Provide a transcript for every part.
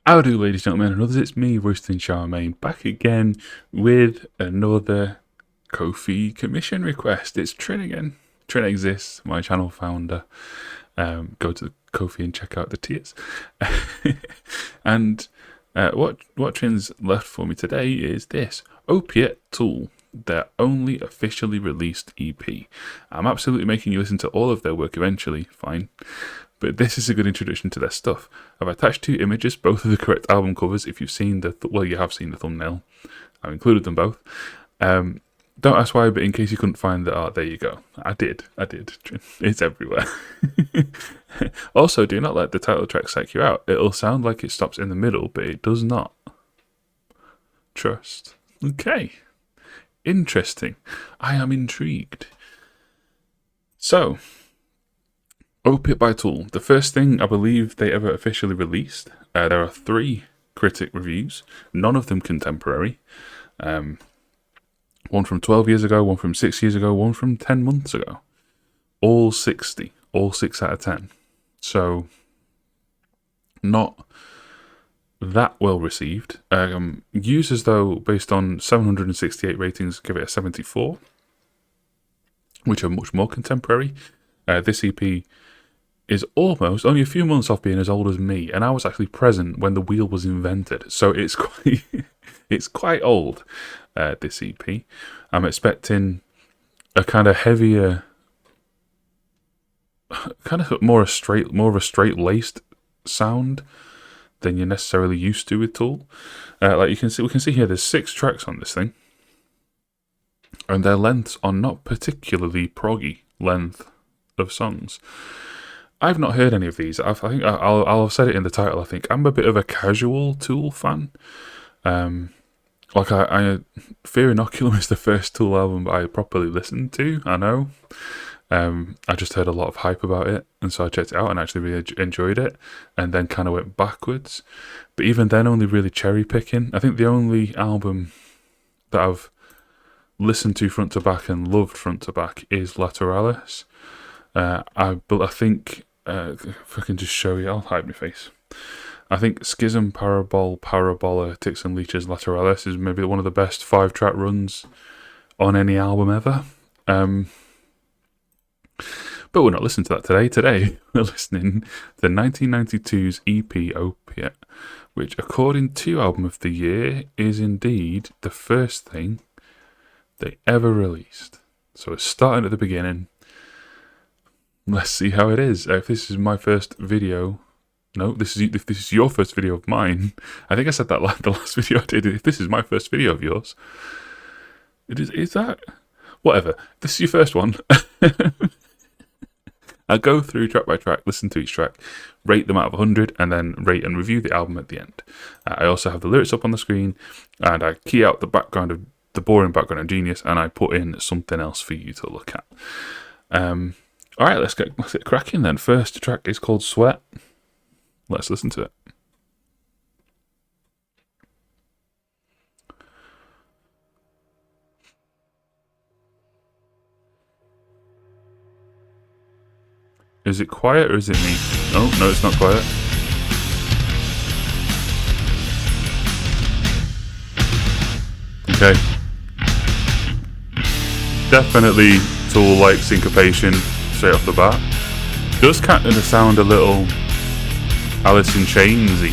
How do, ladies and gentlemen, and others, it's me, Royston Charmaine, back again with another Ko-fi commission request. It's Trin again. Trin exists, my channel founder. Go to Ko-fi and check out the tiers. And what Trin's left for me today is this Opiate Tool, their only officially released EP. I'm absolutely making you listen to all of their work eventually, fine. But this is a good introduction to their stuff. I've attached 2 images, both of the correct album covers. If you've seen you have seen the thumbnail. I've included them both. Don't ask why, but in case you couldn't find the art, there you go. I did. It's everywhere. Also, do not let the title track psych you out. It'll sound like it stops in the middle, but it does not. Trust. Okay. Interesting. I am intrigued. So, Opiate by Tool, the first thing I believe they ever officially released. There are 3 critic reviews, none of them contemporary. One from 12 years ago, one from 6 years ago, one from 10 months ago. All 60, all 6 out of 10. So, not that well received. Users, though, based on 768 ratings, give it a 74, which are much more contemporary. This EP is almost only a few months off being as old as me, and I was actually present when the wheel was invented, so it's quite it's quite old. This EP, I'm expecting a kind of heavier, kind of more of a straight laced sound than you're necessarily used to with Tool. Like we can see here, there's 6 tracks on this thing, and their lengths are not particularly proggy length of songs. I've not heard any of these. I think I'll have said it in the title. I think I'm a bit of a casual Tool fan. Like I Fear Inoculum is the first Tool album I properly listened to. I know. I just heard a lot of hype about it, and so I checked it out and actually really enjoyed it, and then kind of went backwards. But even then, only really cherry picking. I think the only album that I've listened to front to back and loved front to back is Lateralis. I think if I can just show you, I'll hide my face. I think Schism, Parabola, Ticks and Leeches, Lateralis is maybe one of the best 5-track runs on any album ever. But we're not listening to that today. Today, we're listening to 1992's EP Opiate, which, according to Album of the Year, is indeed the first thing they ever released. So we're starting at the beginning. Let's see how it is. If this is my first video... No, if this is your first video of mine, I think I said that the last video I did. If this is my first video of yours, is that whatever? If this is your first one. I'll go through track by track, listen to each track, rate them out of 100, and then rate and review the album at the end. I also have the lyrics up on the screen, and I key out the background of the boring background of Genius, and I put in something else for you to look at. All right, let's get cracking then. First track is called Sweat. Let's listen to it. Is it quiet or is it me? No, it's not quiet. Okay. Definitely Tool-like syncopation straight off the bat. Does kind of sound a little Alice in Chainsy.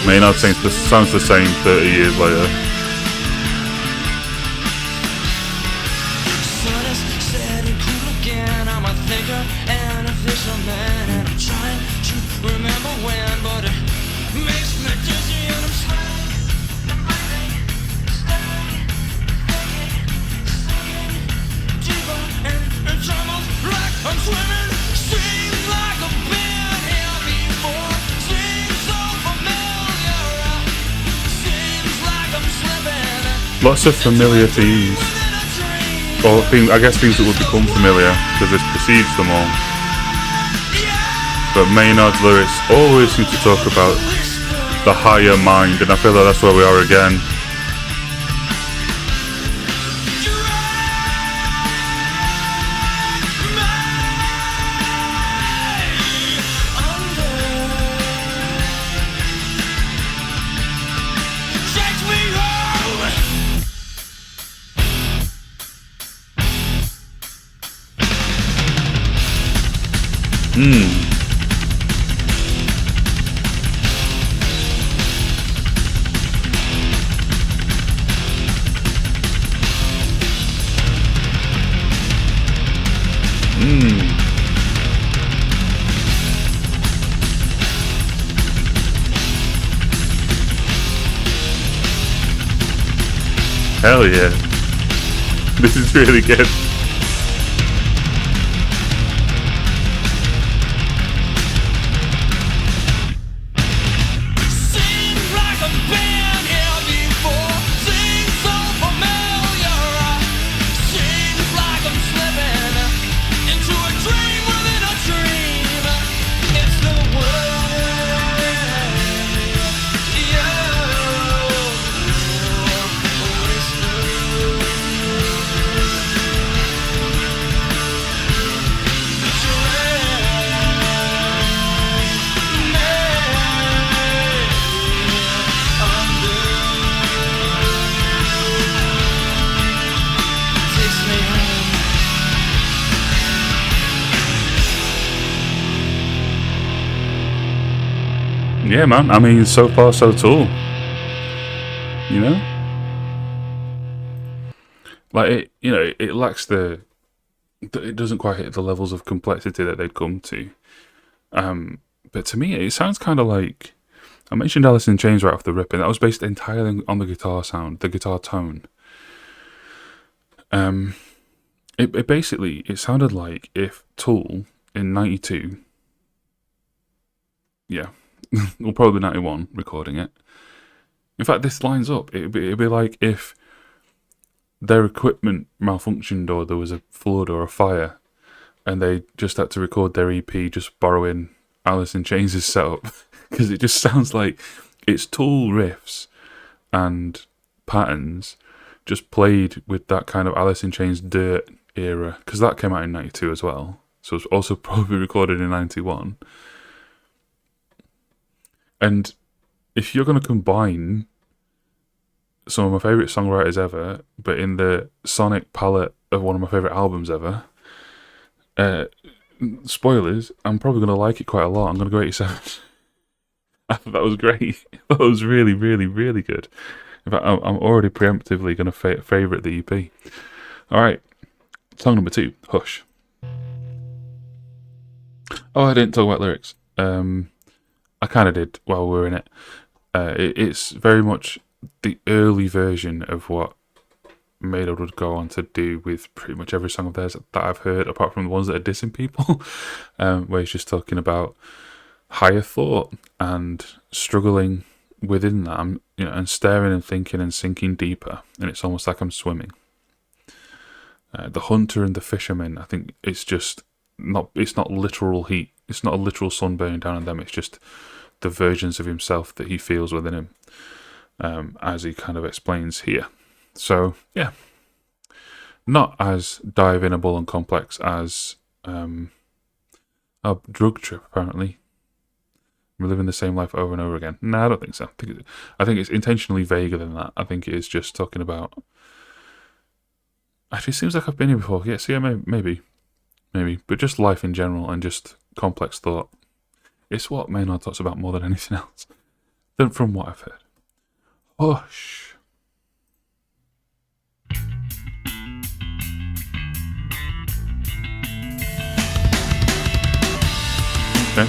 Maynard sounds the same 30 years later. Lots of familiar themes. Or things, I guess things that would become familiar because this precedes them all. But Maynard's lyrics always seem to talk about the higher mind, and I feel like that's where we are again. Hell yeah. This is really good. Yeah, man. I mean, so far so tall. You know, like it. You know, it lacks the. It doesn't quite hit the levels of complexity that they'd come to. But to me, it sounds kind of like I mentioned Alice in Chains right off the rip, and that was based entirely on the guitar sound, the guitar tone. It basically it sounded like if Tool in '92. Yeah. Well, probably 91 recording it. In fact, this lines up. It'd be like if their equipment malfunctioned or there was a flood or a fire and they just had to record their EP just borrowing Alice in Chains' setup. Because it just sounds like it's Tool riffs and patterns just played with that kind of Alice in Chains Dirt era. Because that came out in 92 as well. So it's also probably recorded in 91. And if you're going to combine some of my favourite songwriters ever, but in the sonic palette of one of my favourite albums ever, spoilers, I'm probably going to like it quite a lot. I'm going to go 87. I thought that was great. That was really, really, really good. In fact, I'm already preemptively going to favourite the EP. Alright, song number 2, Hush. Oh, I didn't talk about lyrics. I kind of did while we were in it. It's very much the early version of what Maynard would go on to do with pretty much every song of theirs that I've heard, apart from the ones that are dissing people, where he's just talking about higher thought and struggling within that, and staring and thinking and sinking deeper, and it's almost like I'm swimming. The hunter and the fisherman, I think it's not literal heat. It's not a literal sun burning down on them. It's just the versions of himself that he feels within him, as he kind of explains here. So, yeah. Not as dive-inable and complex as a drug trip, apparently. We're living the same life over and over again. No, I don't think so. I think it's intentionally vaguer than that. I think it is just talking about... Actually, it seems like I've been here before. Yes, yeah, maybe. But just life in general and just complex thought. It's what Maynard talks about more than anything else. Than from what I've heard. Hush. Okay.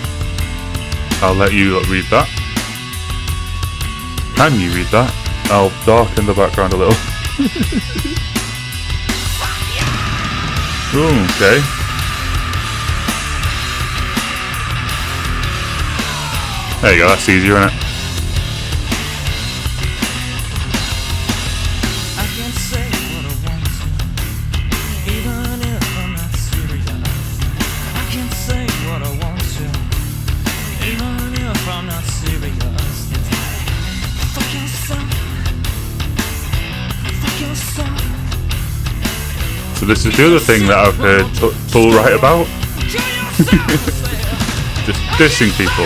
I'll let you read that. Can you read that? I'll darken the background a little. Ooh, okay. There you go, that's easier, isn't it? So this is the other thing that I've heard Tool write about. Just dissing people.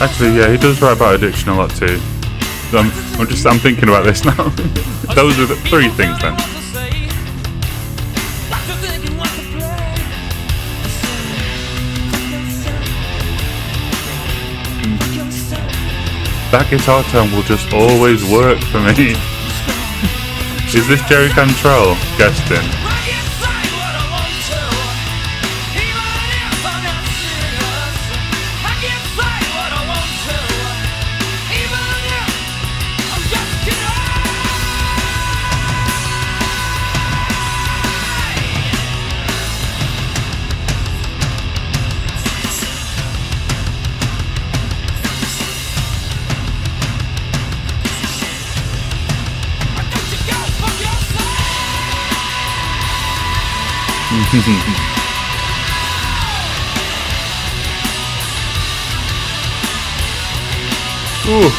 Actually, yeah, he does write about addiction a lot too. So I'm thinking about this now. Those are the three things then. That guitar tone will just always work for me. Is this Jerry Cantrell guesting? Ooh.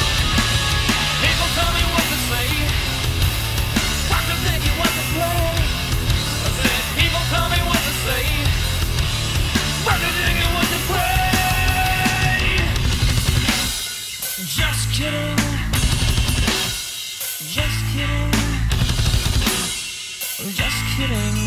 People tell me what to say. Doctor think you want to play. I said, people tell me what to say. Doctor think you want to play. Just kidding. Just kidding. Just kidding.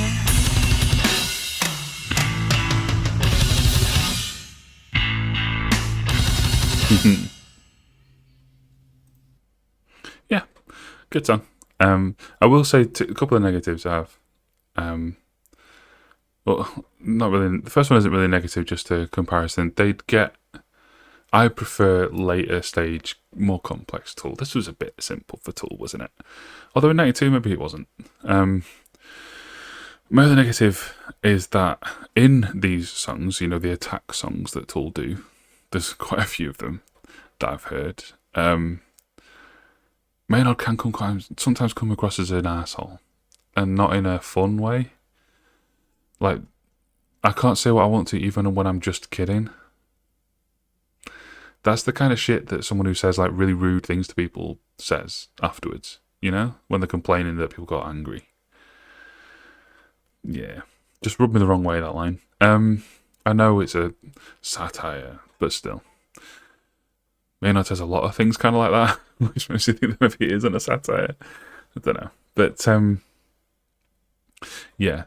Yeah, good song. I will say a couple of negatives I have. Well, not really. The first one isn't really negative, just a comparison. I prefer later stage, more complex Tool. This was a bit simple for Tool, wasn't it? Although in '92, maybe it wasn't. My other negative is that in these songs, the attack songs that Tool do, there's quite a few of them that I've heard. Maynard can sometimes come across as an asshole, and not in a fun way. Like, I can't say what I want to even when I'm just kidding. That's the kind of shit that someone who says like really rude things to people says afterwards, when they're complaining that people got angry. Yeah, just rubbed me the wrong way, that line. I know it's a satire, but still. Maynard says a lot of things kind of like that, which makes you think that maybe it isn't a satire. I don't know. But, yeah.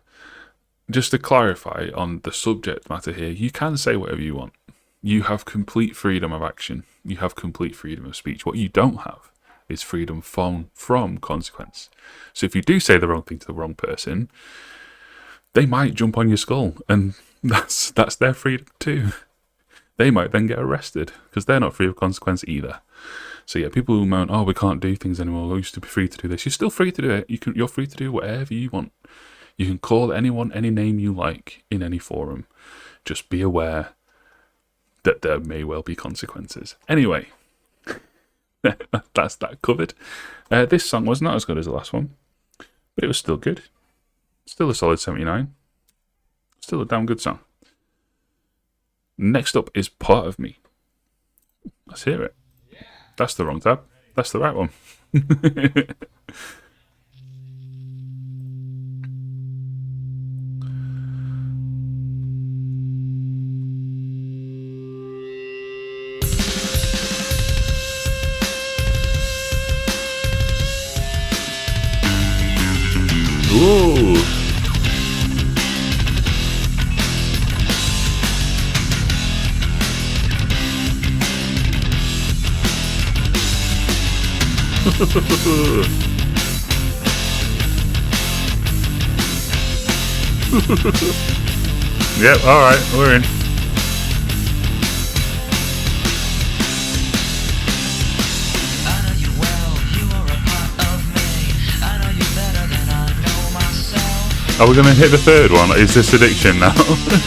Just to clarify on the subject matter here, you can say whatever you want. You have complete freedom of action. You have complete freedom of speech. What you don't have is freedom from consequence. So if you do say the wrong thing to the wrong person, they might jump on your skull, and that's their freedom too. They might then get arrested because they're not free of consequence either. So yeah, people who moan, "Oh, we can't do things anymore. We used to be free to do this." You're still free to do it. You're free to do whatever you want. You can call anyone any name you like in any forum. Just be aware that there may well be consequences. Anyway, that's that covered. This song was not as good as the last one, but it was still good. Still a solid 79. Still a damn good song. Next up is Part of Me. Let's hear it. That's the wrong tab. That's the right one. Ooh. Yep, alright, we're in. Are we going to hit the third one? Is this addiction now?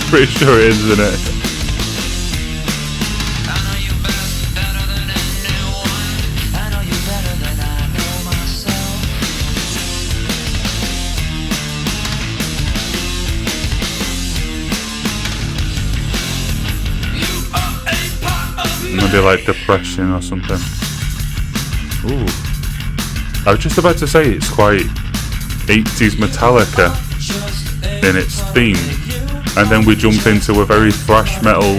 Pretty sure it is, isn't it? Maybe like depression or something. Ooh. I was just about to say it's quite 80s Metallica in its theme, and then we jump into a very thrash metal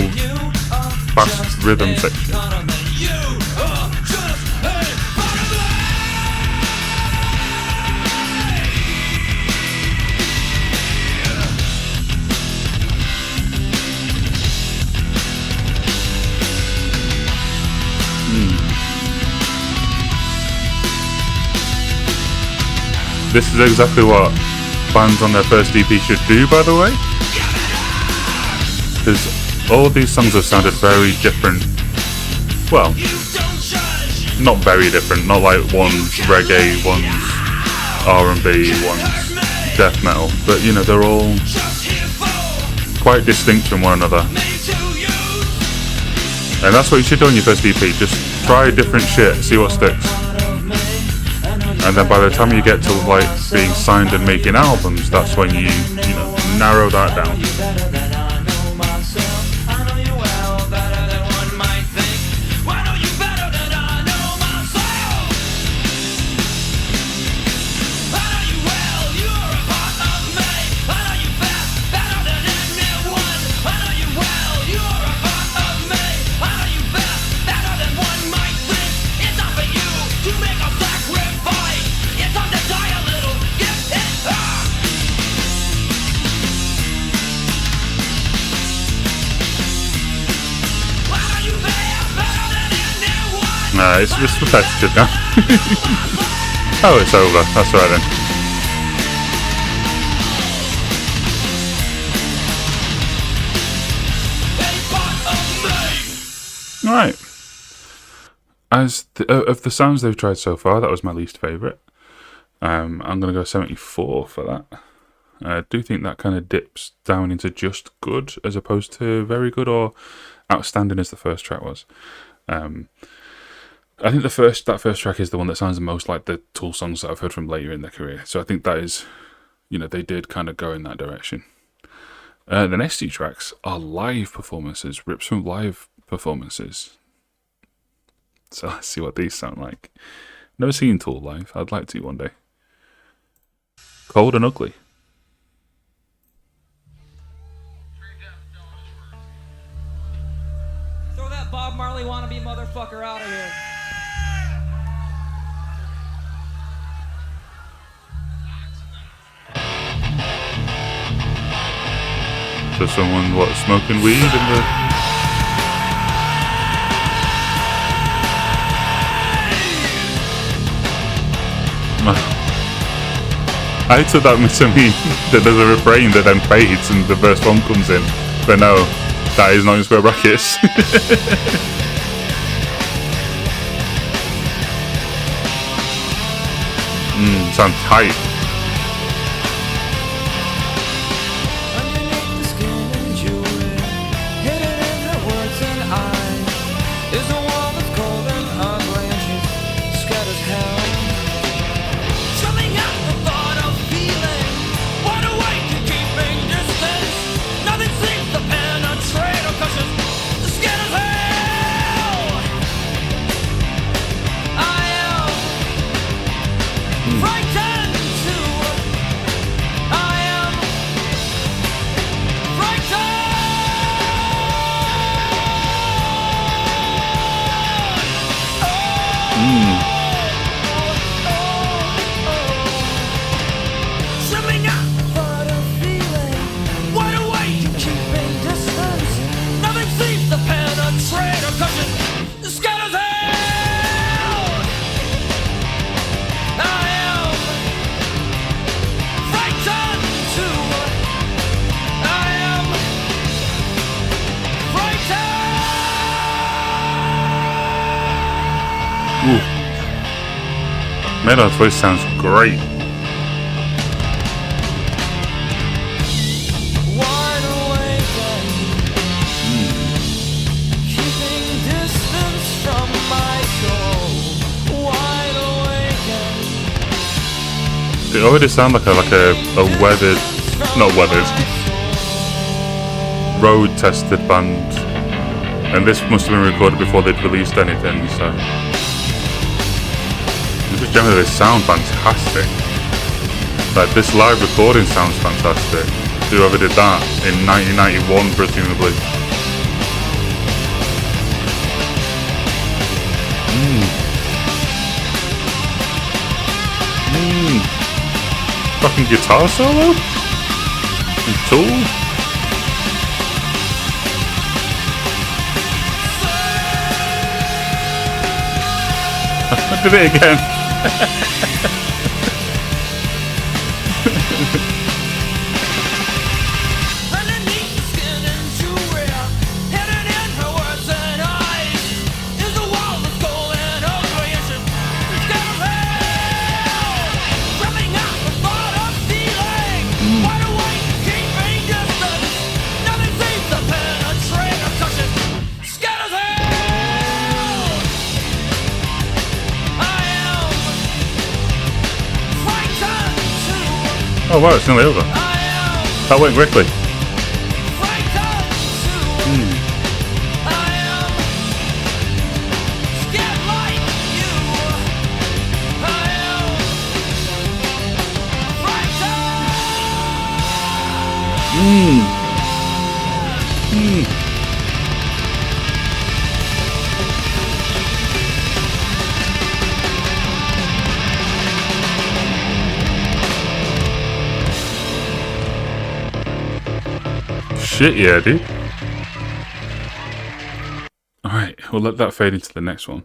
fast rhythm section. This is exactly what bands on their first EP should do, by the way, because all these songs have sounded very different. Well, not very different, not like one's reggae, one's R&B, one's death metal, but you know, they're all quite distinct from one another. And that's what you should do on your first EP, just try different shit, see what sticks. And then by the time you get to like being signed and making albums, that's when you narrow that down. It's just repetitive now. Oh, it's over. That's right then. Right. As of the sounds they've tried so far, that was my least favourite. I'm going to go 74 for that. I do think that kind of dips down into just good as opposed to very good or outstanding as the first track was. I think that first track is the one that sounds the most like the Tool songs that I've heard from later in their career. So I think that is, they did kind of go in that direction. The next two tracks are live performances, rips from live performances. So let's see what these sound like. Never seen Tool live. I'd like to one day. Cold and Ugly. Throw that Bob Marley wannabe motherfucker out of here. So someone, smoking weed in the... I took that to mean that there's a refrain that then fades and the verse 1 comes in. But no, that is not in square brackets. Sounds tight. Meadow's voice sounds great. It already sounds like a weathered, not weathered, road tested band And this must have been recorded before they'd released anything, so. Just generally, they sound fantastic. Like, this live recording sounds fantastic. Whoever did that in 1991, presumably. Fucking guitar solo? And Tool? I did it again. Oh wow, it's nearly over. That went quickly. Shit, yeah, dude. Alright, we'll let that fade into the next one.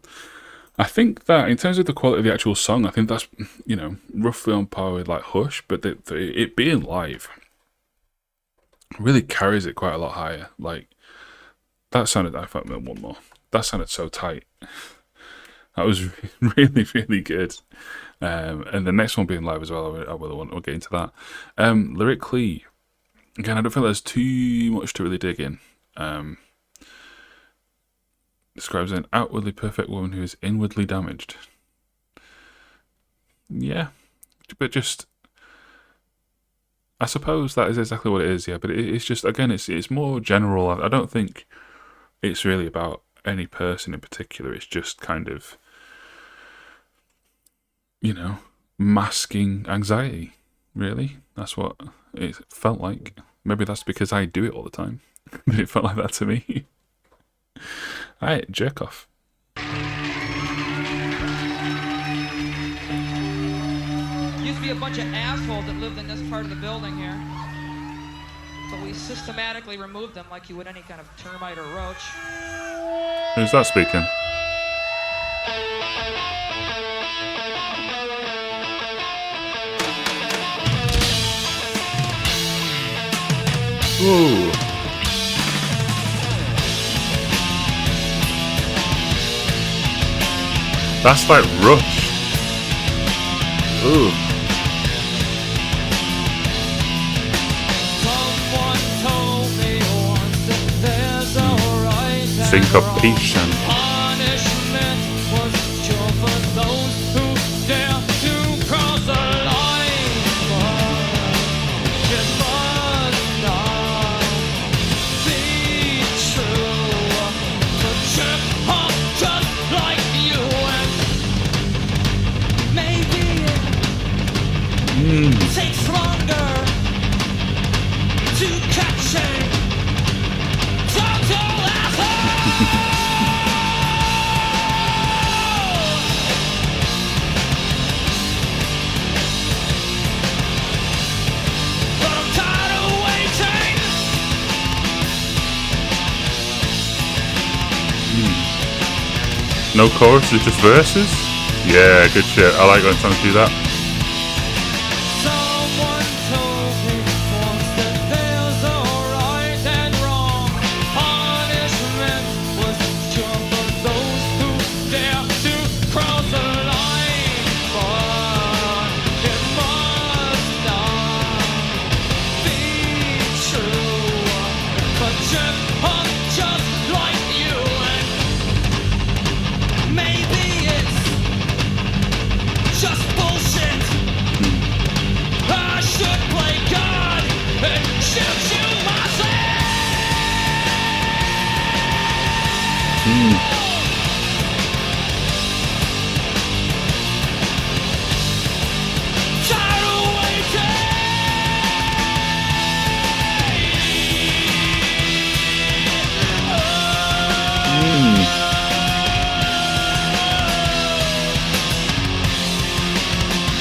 I think that, in terms of the quality of the actual song, I think that's, you know, roughly on par with, like, Hush, but it being live really carries it quite a lot higher. Like, that sounded, I thought, one more. That sounded so tight. That was really, really good. And the next one being live as well, we'll get into that. Lyrically, again, I don't feel there's too much to really dig in. Describes an outwardly perfect woman who is inwardly damaged. Yeah, but just, I suppose that is exactly what it is. Yeah, but it's just, again, it's more general. I don't think it's really about any person in particular. It's just kind of, you know, masking anxiety. Really, that's what it felt like. Maybe that's because I do it all the time. But it felt like that to me. Alright, jerk off. Used to be a bunch of assholes that lived in this part of the building here. But we systematically removed them like you would any kind of termite or roach. Who's that speaking? Ooh. That's like Rush. Ooh. Syncopation. Takes longer to catch a total asshole. But I'm tired of waiting. No chorus, it's just verses? Yeah, good shit. I like when songs do that. Just bullshit.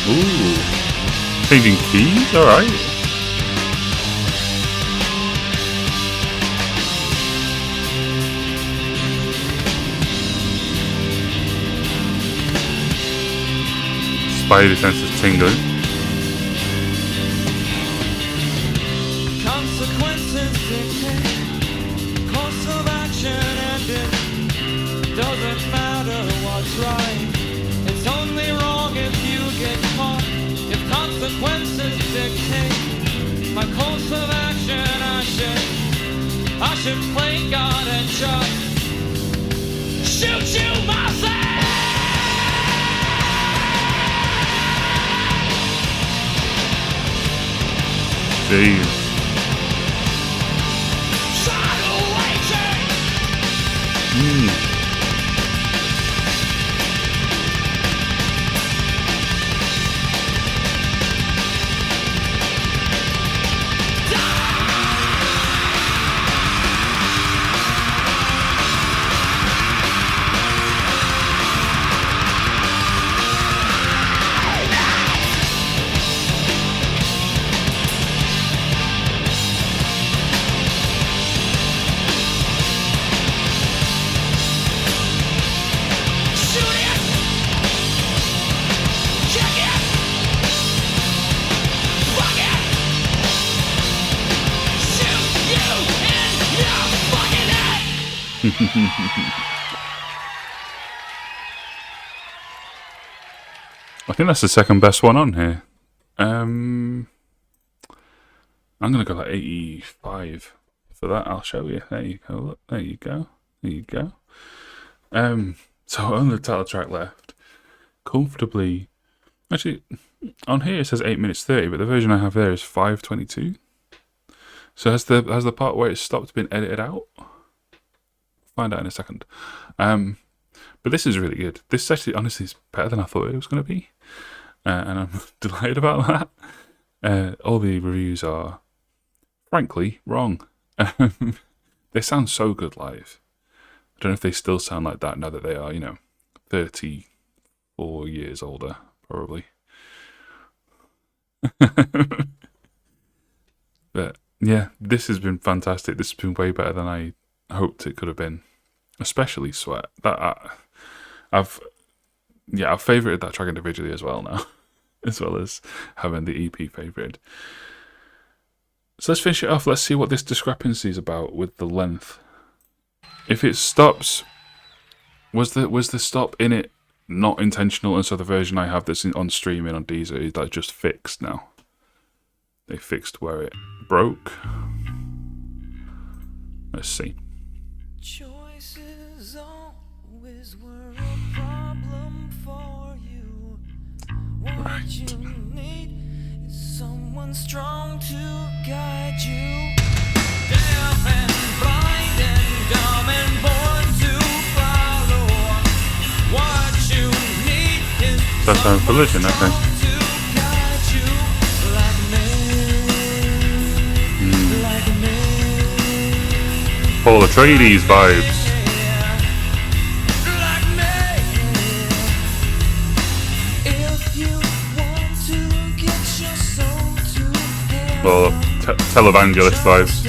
Ooh. Changing keys? Alright. Spidey senses tingling. Consequences dictate course of action, and it doesn't matter what's right. It's only wrong if you get caught. If consequences dictate my course of action, I should play God and just shoot you myself. Jeez. I think that's the second best one on here. I'm gonna go like 85 for that. I'll show you. There you go. Look, there you go. There you go. So only the title track left. Comfortably. Actually, on here it says 8 minutes 30, but the version I have there is 5:22. So has the part where it stopped been edited out? Find out in a second. But this is really good. This actually, honestly, is better than I thought it was going to be, and I'm delighted about that. All the reviews are, frankly, wrong. They sound so good live. I don't know if they still sound like that now that they are, 34 years older, probably. But yeah, this has been fantastic. This has been way better than I hoped it could have been. Especially Sweat. I've favorited that track individually as well now, as well as having the EP favorited. So let's finish it off. Let's see what this discrepancy is about with the length. If it stops, was the stop in it not intentional, and so the version I have that's on streaming on Deezer is like just fixed now? They fixed where it broke. Let's see. Choices always were a problem for you. What you need is someone strong to guide you. Deaf and blind and dumb and born to follow. What you need is That's our collision, I think. Paul Atreides vibes. Or televangelist vibes.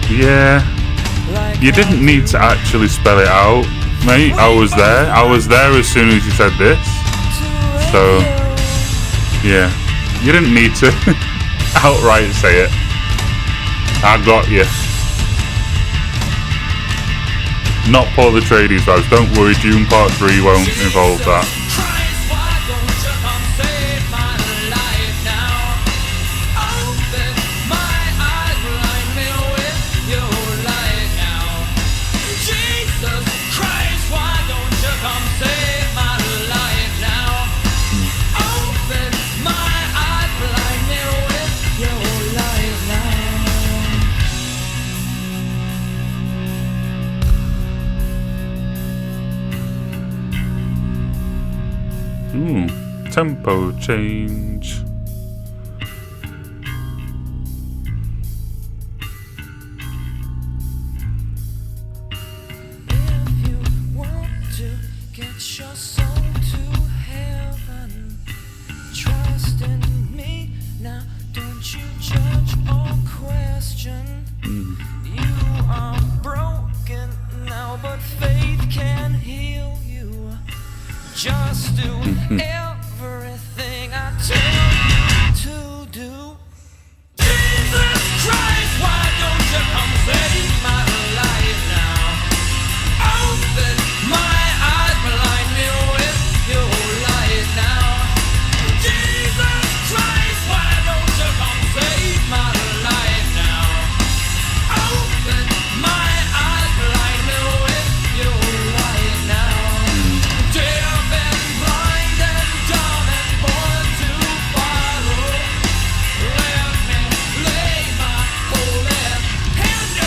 Yeah, you didn't need to actually spell it out, mate. I was there as soon as you said this. So, yeah, you didn't need to outright say it. I got you. Not Paul Atreides vibes. Don't worry, Dune Part 3 won't involve that. Christ, why don't you come save my life now? Open my eyes, blind me with your light now. Jesus Christ, why don't you come save my life now? Open my eyes, blind me with your light now. Tempo change. If you want to get your soul to heaven, trust in me. Now don't you judge or question. You are broken now, but faith can heal you. Just do everything I tell you to do. Jesus Christ, why don't you come save my life now? Open my eyes, blind me with your light now. Jesus Christ, why don't you come save my life now? Open my eyes, blind me with your light now. Deaf and blind and dumb and born to follow. Let me lay my holy hand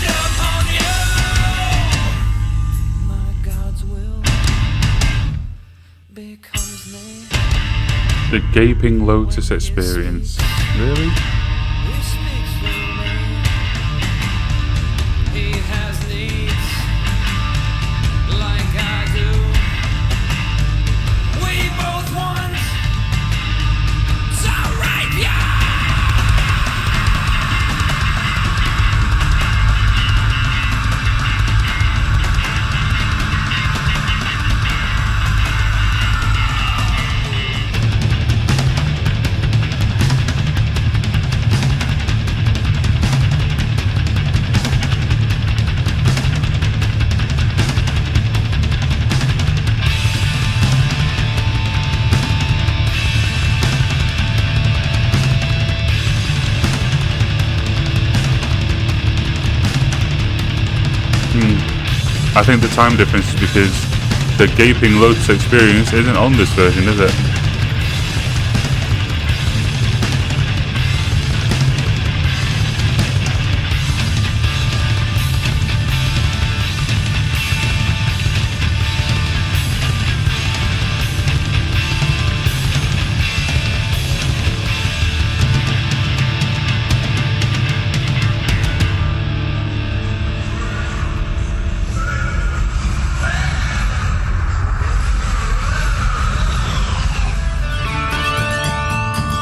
upon you. My God's will becomes me. The Gaping Lotus Experience. Really? He speaks through me. He has needs like I do. We both want to rape ya. I think the time difference is because the Gaping Lotus Experience isn't on this version, is it?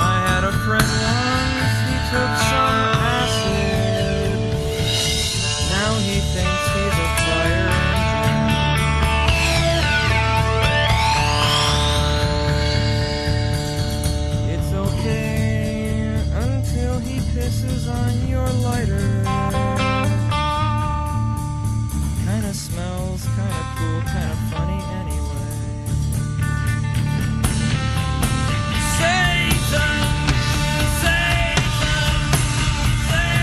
I had a friend once, he took some acid. Now he thinks he's a fire engine. It's okay until he pisses on your lighter. Kinda smells kinda cool, kinda funny anyway. Satan, Satan, Satan,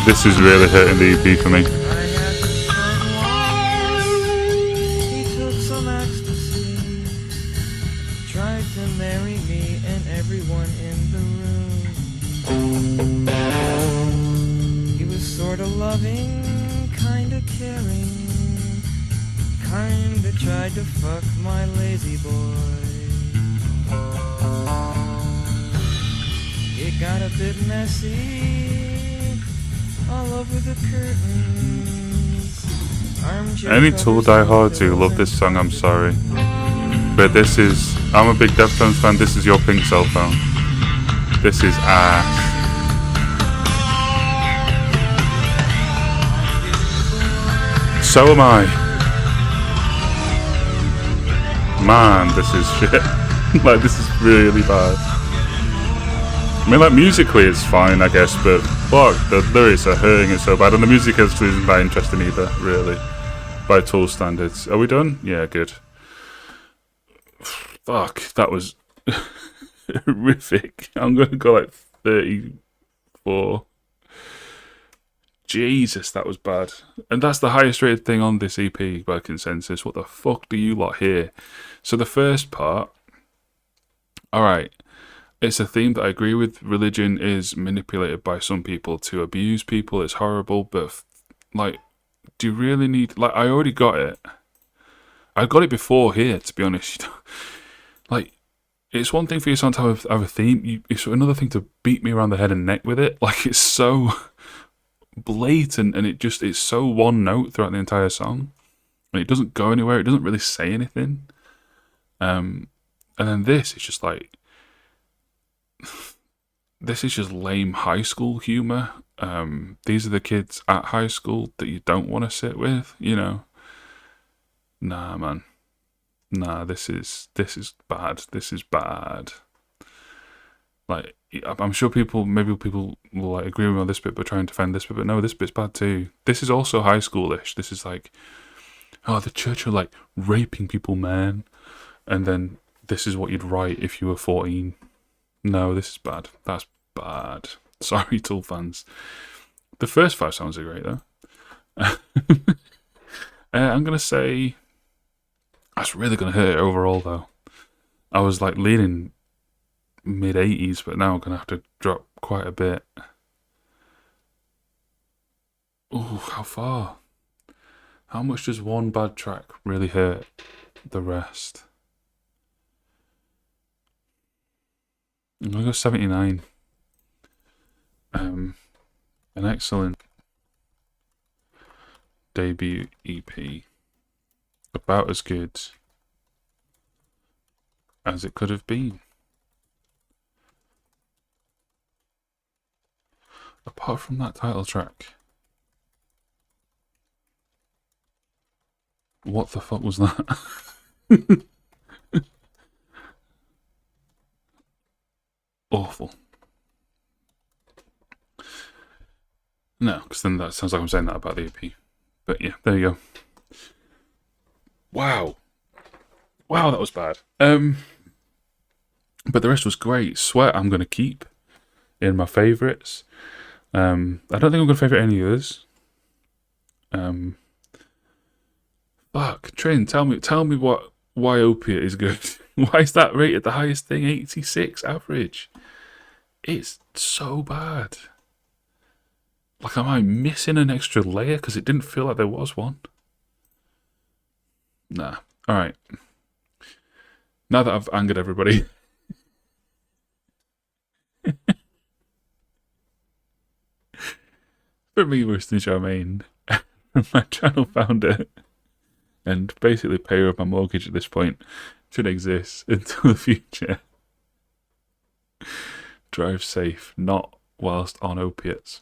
This is really hurting the EP for me. I had this friend once, he took some ecstasy, tried to marry me and everyone in the room. He was sorta loving, kinda caring, kinda tried to fuck my lazy boy. It got a bit messy all over the curtains. Any Tool diehards who love this song, I'm sorry. But this is... I'm a big Deftones fan, this is your pink cell phone. This is ass. So am I. Man, this is shit. Like, this is really bad. I mean, like, musically it's fine, I guess, but fuck, the lyrics are hurting it so bad, and the music actually isn't that interesting either, really, by Tool standards. Are we done? Yeah, good. Fuck, that was horrific. I'm gonna go like 34. Jesus, that was bad. And that's the highest rated thing on this EP by consensus. What the fuck do you lot hear? So the first part, alright, it's a theme that I agree with. Religion is manipulated by some people to abuse people. It's horrible, but like, do you really need... Like, I already got it. I got it before here, to be honest. Like, it's one thing for your song to have a theme. It's another thing to beat me around the head and neck with it. Like, it's so blatant, and it's so one note throughout the entire song, and it doesn't go anywhere. It doesn't really say anything. And then this is just like, this is just lame high school humor. These are the kids at high school that you don't want to sit with, you know. Nah, man. Nah, this is bad. This is bad. Like, I'm sure maybe people will like agree with me on this bit but try and defend this bit, but no, this bit's bad too. This is also high schoolish. This is like, oh, the church are like raping people, man. And then this is what you'd write if you were 14. No, this is bad. That's bad. Sorry, Tool fans. The first 5 songs are great though. I'm gonna say that's really gonna hurt it overall though. I was like leaning mid-80s, but now I'm gonna have to drop quite a bit. Oh, how far? How much does one bad track really hurt the rest? I'm gonna go 79. An excellent debut EP. About as good as it could have been. Apart from that title track. What the fuck was that? Awful. No, because then that sounds like I'm saying that about the EP. But yeah, there you go. Wow. Wow, that was bad. But the rest was great. Sweat I'm going to keep in my favourites. I don't think I'm going to favourite any others. Fuck, Trin, tell me why Opiate is good. Why is that rated the highest thing? 86 average. It's so bad. Like, am I missing an extra layer? Because it didn't feel like there was one. Nah. Alright. Now that I've angered everybody. For me, Winston Charmaine, my channel founder, and basically payer of my mortgage at this point, should exist until the future. Drive safe, not whilst on opiates.